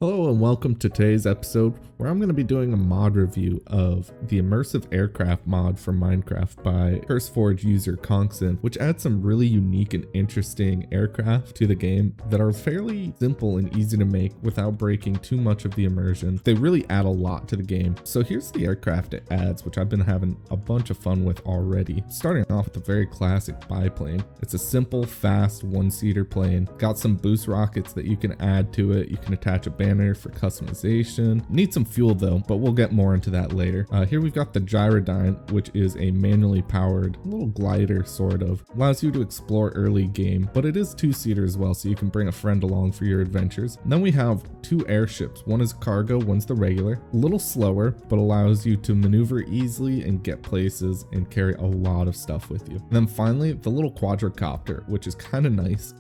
Hello and welcome to today's episode where I'm going to be doing a mod review of the Immersive Aircraft mod for Minecraft by CurseForge user Conczin, which adds some really unique and interesting aircraft to the game that are fairly simple and easy to make without breaking too much of the immersion. They really add a lot to the game. So here's the aircraft it adds, which I've been having a bunch of fun with already. Starting off with a very classic biplane. It's a simple, fast one-seater plane. Got some boost rockets that you can add to it. You can attach a banner for customization. Need some fuel though, but we'll get more into that later. Here we've got the Gyrodyne, which is a manually powered little glider sort of. Allows you to explore early game, but it is two-seater as well, so you can bring a friend along for your adventures. And then we have two airships. One is cargo, one's the regular. A little slower, but allows you to maneuver easily and get places and carry a lot of stuff with you. And then finally, the little quadrocopter, which is kind of nice.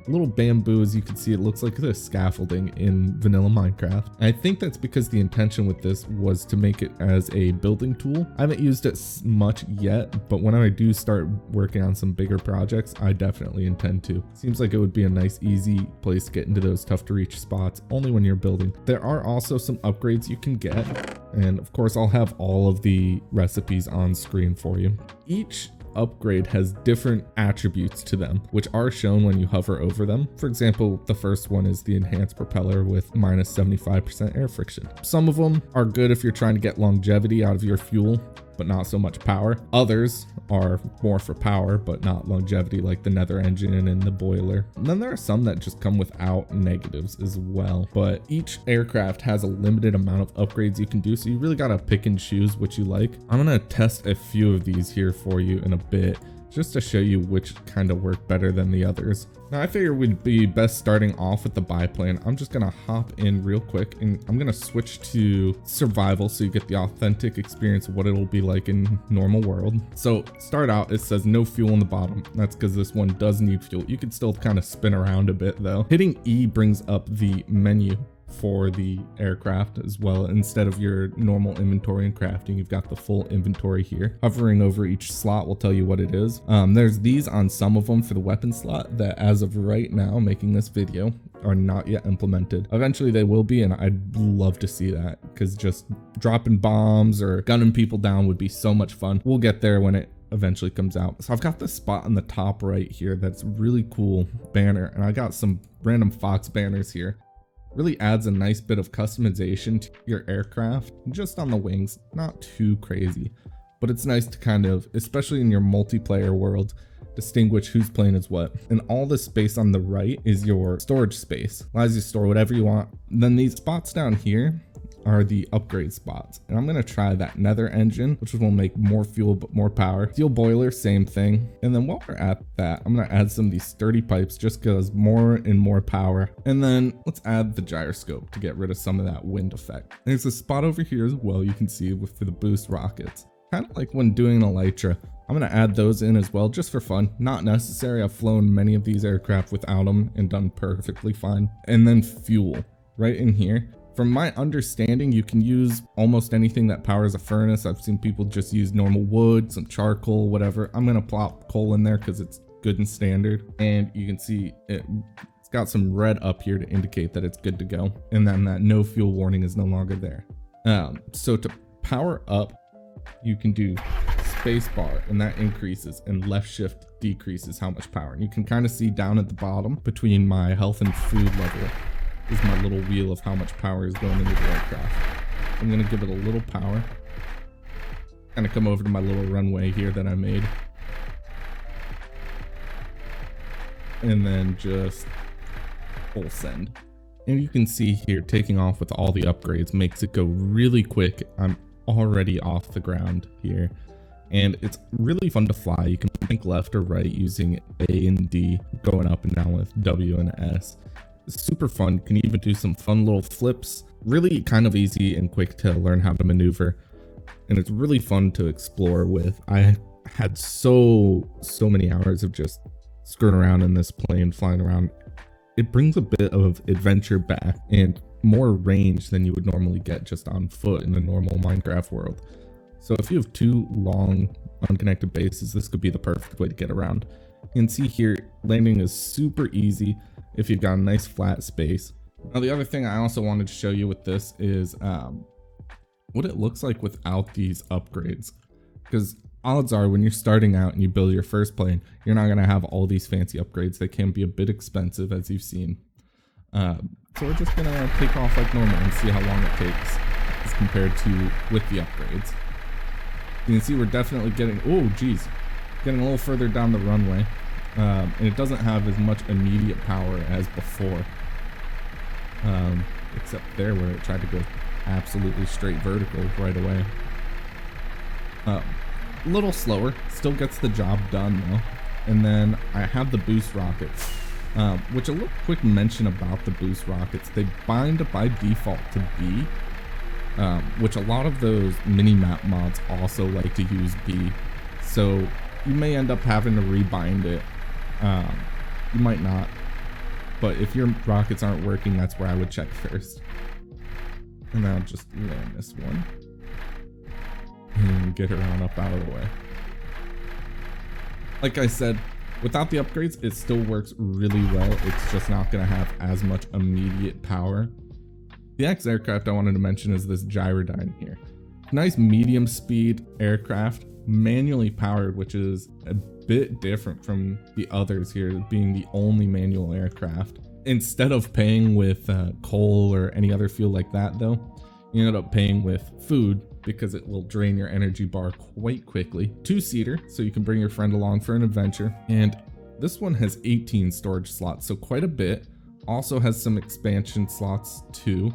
Little bamboo, as you can see, it looks like this scaffolding in vanilla Minecraft. I think that's because the intention with this was to make it as a building tool. I haven't used it much yet, but when I do start working on some bigger projects, I definitely intend to. Seems like it would be a nice, easy place to get into those tough to reach spots, only when you're building. There are also some upgrades you can get, and of course I'll have all of the recipes on screen for you. Each upgrade has different attributes to them, which are shown when you hover over them. For example, the first one is the enhanced propeller with minus 75% air friction. Some of them are good if you're trying to get longevity out of your fuel, but not so much power. Others are more for power, but not longevity, like the nether engine and the boiler. And then there are some that just come without negatives as well. But each aircraft has a limited amount of upgrades you can do, so you really gotta pick and choose what you like. I'm gonna test a few of these here for you in a bit, just to show you which kind of work better than the others. Now I figure we'd be best starting off with the biplane. I'm just gonna hop in real quick and I'm gonna switch to survival so you get the authentic experience of what it'll be like in normal world. So start out, it says no fuel in the bottom. That's because this one does need fuel. You can still kind of spin around a bit though. Hitting E brings up the menu for the aircraft as well. Instead of your normal inventory and crafting, you've got the full inventory here. Hovering over each slot will tell you what it is. There's these on some of them for the weapon slot that as of right now making this video are not yet implemented. Eventually they will be, and I'd love to see that, because just dropping bombs or gunning people down would be so much fun. We'll get there when it eventually comes out. So I've got this spot on the top right here that's really cool banner, and I got some random fox banners here. Really adds a nice bit of customization to your aircraft, just on the wings, not too crazy, but it's nice to kind of, especially in your multiplayer world, distinguish who's playing as what. And all this space on the right is your storage space. Allows you to store whatever you want. And then these spots down here are the upgrade spots, and I'm gonna try that nether engine, which will make more fuel but more power. Steel boiler, same thing. And then while we're at that, I'm gonna add some of these sturdy pipes just because more and more power. And then let's add the gyroscope to get rid of some of that wind effect. There's a spot over here as well you can see with the boost rockets, kind of like when doing an elytra. I'm gonna add those in as well just for fun. Not necessary. I've flown many of these aircraft without them and done perfectly fine. And then fuel right in here. From my understanding, you can use almost anything that powers a furnace. I've seen people just use normal wood, some charcoal, whatever. I'm gonna plop coal in there because it's good and standard. And you can see it's got some red up here to indicate that it's good to go. And then that no fuel warning is no longer there. So to power up, you can do space bar, and that increases, and left shift decreases how much power. And you can kind of see down at the bottom between my health and food level is my little wheel of how much power is going into the aircraft. I'm gonna give it a little power. Kind of come over to my little runway here that I made. And then just full send. And you can see here, taking off with all the upgrades makes it go really quick. I'm already off the ground here. And it's really fun to fly. You can think left or right using A and D, going up and down with W and S. Super fun. Can even do some fun little flips. Really kind of easy and quick to learn how to maneuver, and it's really fun to explore with. I had so many hours of just screwing around in this plane, flying around. It brings a bit of adventure back and more range than you would normally get just on foot in a normal Minecraft world. So if you have two long unconnected bases, this could be the perfect way to get around. You can see here landing is super easy if you've got a nice flat space. Now, the other thing I also wanted to show you with this is what it looks like without these upgrades. Because odds are when you're starting out and you build your first plane, you're not going to have all these fancy upgrades. They can be a bit expensive, as you've seen. So we're just going to take off like normal and see how long it takes as compared to with the upgrades. You can see we're definitely getting, oh geez, getting a little further down the runway. And it doesn't have as much immediate power as before. Except there where it tried to go absolutely straight vertical right away. A little slower, still gets the job done though. And then I have the boost rockets, which a little quick mention about the boost rockets. They bind by default to B, which a lot of those mini map mods also like to use B. So you may end up having to rebind it. You might not, but if your rockets aren't working, that's where I would check first. And then I'll just land this one and get her on up out of the way. Like I said, without the upgrades, it still works really well. It's just not going to have as much immediate power. The next aircraft I wanted to mention is this Gyrodyne here. Nice medium speed aircraft, manually powered, which is a bit different from the others here, being the only manual aircraft. Instead of paying with coal or any other fuel like that though, you end up paying with food because it will drain your energy bar quite quickly. Two-seater, so you can bring your friend along for an adventure. And this one has 18 storage slots, so quite a bit. Also has some expansion slots too.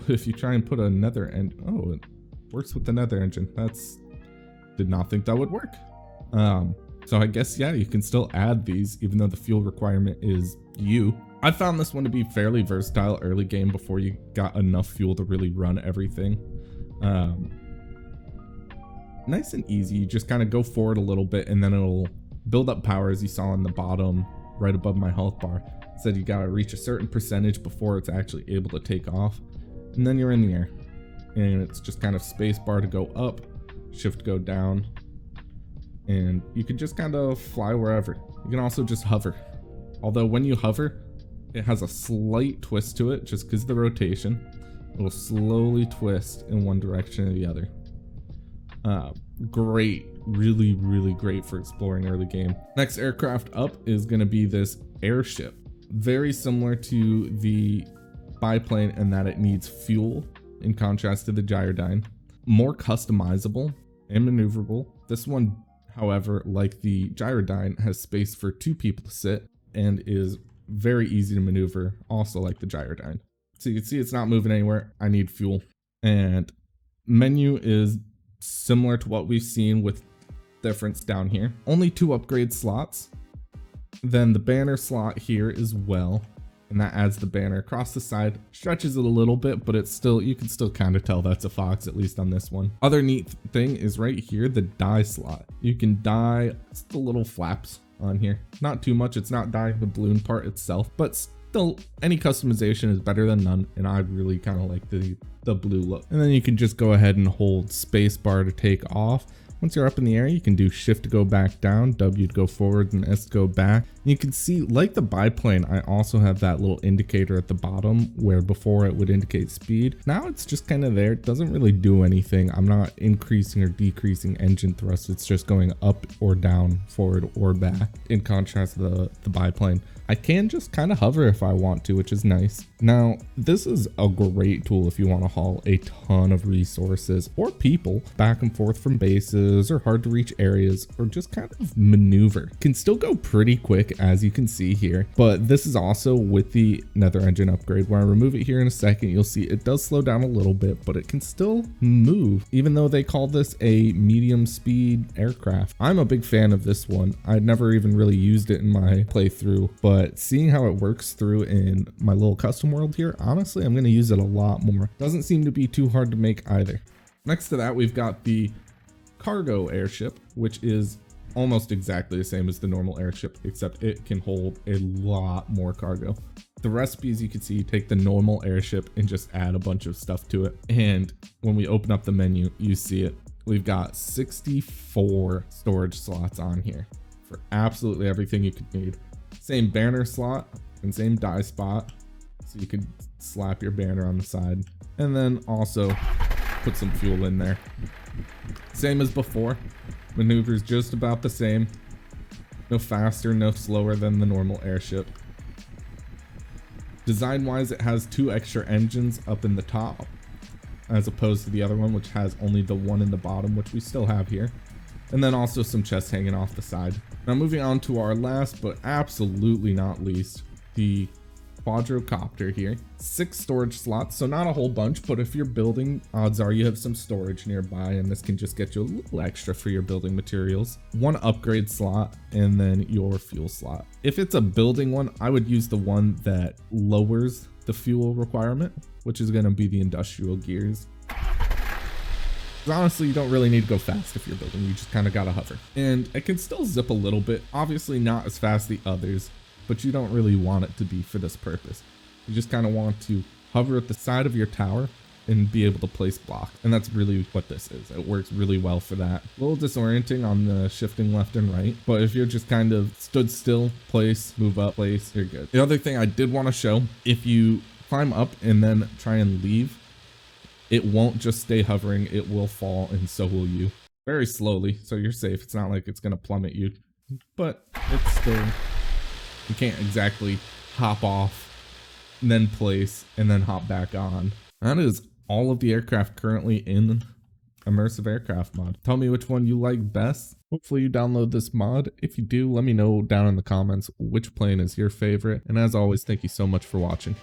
If you try and put another engine, oh, it works with the nether engine. Did not think that would work. So I guess, yeah, you can still add these even though the fuel requirement is U. I found this one to be fairly versatile early game before you got enough fuel to really run everything. Nice and easy. You just kind of go forward a little bit and then it'll build up power, as you saw in the bottom right above my health bar. It said you got to reach a certain percentage before it's actually able to take off, and then you're in the air. And it's just kind of space bar to go up, shift go down, and you can just kind of fly wherever. You can also just hover. Although when you hover, it has a slight twist to it just because of the rotation. It'll slowly twist in one direction or the other. Great, really, really great for exploring early game. Next aircraft up is going to be this Airship. Very similar to the Biplane in that it needs fuel, in contrast to the Gyrodyne. More customizable and maneuverable. This one, however, like the Gyrodyne, has space for 2 people to sit and is very easy to maneuver, also like the Gyrodyne. So you can see it's not moving anywhere. I need fuel. And menu is similar to what we've seen with difference down here. Only 2 upgrade slots. Then the banner slot here as well. And that adds the banner across the side, stretches it a little bit, but it's still, you can still kind of tell that's a fox, at least on this one. Other neat thing is right here, the dye slot. You can dye the little flaps on here. Not too much, it's not dyeing the balloon part itself, but still any customization is better than none, and I really kind of like the blue look. And then you can just go ahead and hold space bar to take off. Once you're up in the air, you can do shift to go back down, W to go forward, and S to go back. You can see, like the biplane, I also have that little indicator at the bottom where before it would indicate speed. Now it's just kind of there. It doesn't really do anything. I'm not increasing or decreasing engine thrust. It's just going up or down, forward or back, in contrast to the biplane. I can just kind of hover if I want to, which is nice. Now, this is a great tool if you want to haul a ton of resources or people back and forth from bases or hard to reach areas, or just kind of maneuver. Can still go pretty quick, as you can see here, but this is also with the nether engine upgrade. When I remove it here in a second, you'll see it does slow down a little bit, but it can still move, even though they call this a medium speed aircraft. I'm a big fan of this one. I'd never even really used it in my playthrough, but seeing how it works through in my little custom world here, honestly, I'm going to use it a lot more. Doesn't seem to be too hard to make either. Next to that, we've got the cargo airship, which is almost exactly the same as the normal airship, except it can hold a lot more cargo. The recipes, you can see, you take the normal airship and just add a bunch of stuff to it. And when we open up the menu, you see it. We've got 64 storage slots on here for absolutely everything you could need. Same banner slot and same dye spot, so you can slap your banner on the side. And then also put some fuel in there. Same as before. Maneuvers just about the same. No faster, no slower than the normal airship. Design-wise, it has 2 extra engines up in the top, as opposed to the other one, which has only the one in the bottom, which we still have here. And then also some chests hanging off the side. Now moving on to our last, but absolutely not least, the Quadrocopter here. 6 storage slots, so not a whole bunch, but if you're building, odds are you have some storage nearby, and this can just get you a little extra for your building materials. 1 upgrade slot, and then your fuel slot. If it's a building one, I would use the one that lowers the fuel requirement, which is going to be the industrial gears. Honestly, you don't really need to go fast if you're building, you just kind of gotta hover. And it can still zip a little bit, obviously not as fast as the others, but you don't really want it to be for this purpose. You just kind of want to hover at the side of your tower and be able to place blocks. And that's really what this is. It works really well for that. A little disorienting on the shifting left and right, but if you're just kind of stood still, place, move up, place, you're good. The other thing I did want to show, if you climb up and then try and leave, it won't just stay hovering, it will fall, and so will you. Very slowly, so you're safe. It's not like it's gonna plummet you, but it's still, you can't exactly hop off, and then place, and then hop back on. That is all of the aircraft currently in Immersive Aircraft mod. Tell me which one you like best. Hopefully you download this mod. If you do, let me know down in the comments which plane is your favorite. And as always, thank you so much for watching.